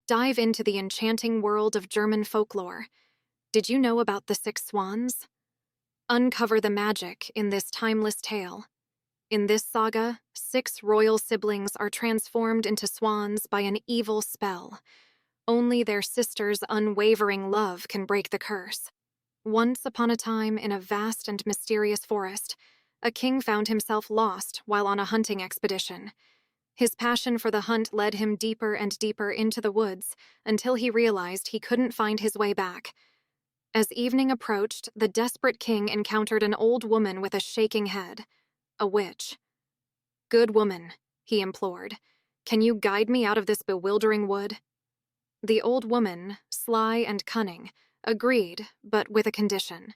Dive into the enchanting world of German folklore. Did you know about the 6 swans? Uncover the magic in this timeless tale. In this saga, 6 royal siblings are transformed into swans by an evil spell. Only their sister's unwavering love can break the curse. Once upon a time, in a vast and mysterious forest, a king found himself lost while on a hunting expedition. His passion for the hunt led him deeper and deeper into the woods until he realized he couldn't find his way back. As evening approached, the desperate king encountered an old woman with a shaking head, a witch. "Good woman," he implored, "can you guide me out of this bewildering wood?" The old woman, sly and cunning, agreed, but with a condition.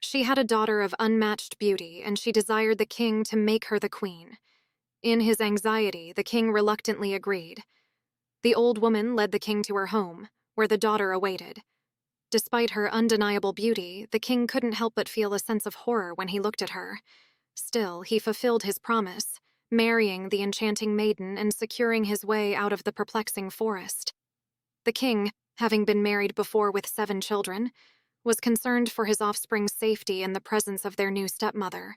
She had a daughter of unmatched beauty, and she desired the king to make her the queen. In his anxiety, the king reluctantly agreed. The old woman led the king to her home, where the daughter awaited. Despite her undeniable beauty, the king couldn't help but feel a sense of horror when he looked at her. Still, he fulfilled his promise, marrying the enchanting maiden and securing his way out of the perplexing forest. The king, having been married before with 7 children, was concerned for his offspring's safety in the presence of their new stepmother.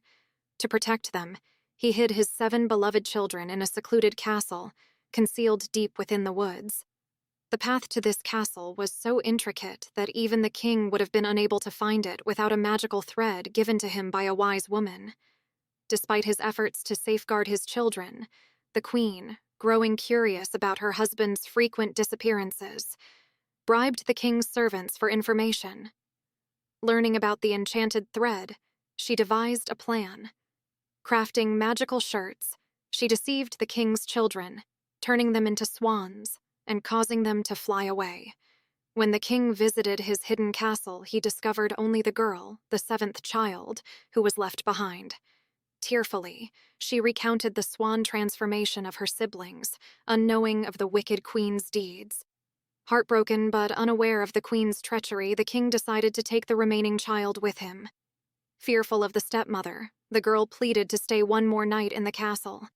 To protect them, he hid his 7 beloved children in a secluded castle, concealed deep within the woods. The path to this castle was so intricate that even the king would have been unable to find it without a magical thread given to him by a wise woman. Despite his efforts to safeguard his children, the queen, growing curious about her husband's frequent disappearances, bribed the king's servants for information. Learning about the enchanted thread, she devised a plan. Crafting magical shirts, she deceived the king's children, turning them into swans and causing them to fly away. When the king visited his hidden castle, he discovered only the girl, the 7th child, who was left behind. Tearfully, she recounted the swan transformation of her siblings, unknowing of the wicked queen's deeds. Heartbroken but unaware of the queen's treachery, the king decided to take the remaining child with him. Fearful of the stepmother, the girl pleaded to stay one more night in the castle.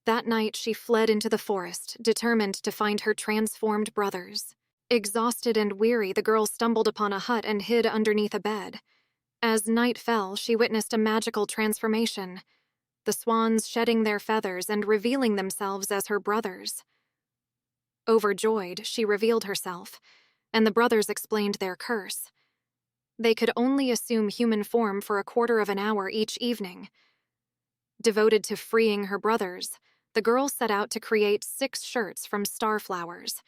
That night, she fled into the forest, determined to find her transformed brothers. Exhausted and weary, the girl stumbled upon a hut and hid underneath a bed. As night fell, she witnessed a magical transformation, the swans shedding their feathers and revealing themselves as her brothers. Overjoyed, she revealed herself, and the brothers explained their curse. They could only assume human form for a quarter of an hour each evening. Devoted to freeing her brothers, the girl set out to create 6 shirts from starflowers.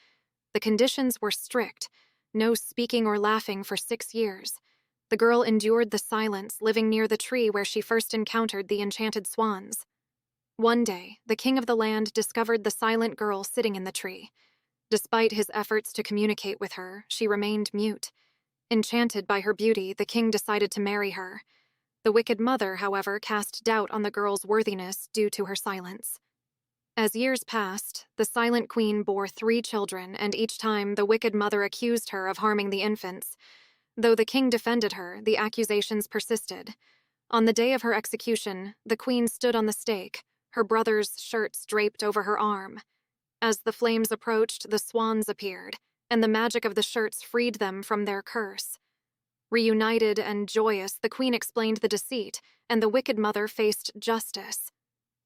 The conditions were strict: no speaking or laughing for 6 years. The girl endured the silence, living near the tree where she first encountered the enchanted swans. One day, the king of the land discovered the silent girl sitting in the tree. Despite his efforts to communicate with her, she remained mute. Enchanted by her beauty, the king decided to marry her. The wicked mother, however, cast doubt on the girl's worthiness due to her silence. As years passed, the silent queen bore 3 children, and each time the wicked mother accused her of harming the infants. Though the king defended her, the accusations persisted. On the day of her execution, the queen stood on the stake, her brother's shirts draped over her arm. As the flames approached, the swans appeared, and the magic of the shirts freed them from their curse. Reunited and joyous, the queen explained the deceit, and the wicked mother faced justice.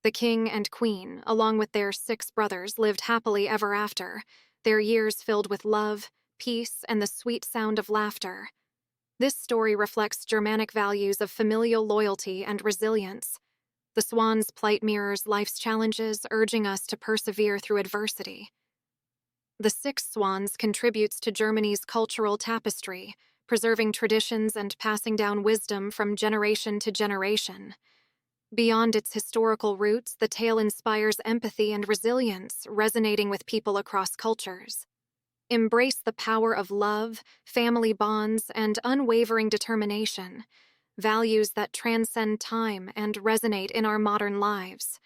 The king and queen, along with their 6 brothers, lived happily ever after, their years filled with love, peace, and the sweet sound of laughter. This story reflects Germanic values of familial loyalty and resilience. The swan's plight mirrors life's challenges, urging us to persevere through adversity. The 6 swans contributes to Germany's cultural tapestry, preserving traditions and passing down wisdom from generation to generation. Beyond its historical roots, the tale inspires empathy and resilience, resonating with people across cultures. Embrace the power of love, family bonds, and unwavering determination, values that transcend time and resonate in our modern lives.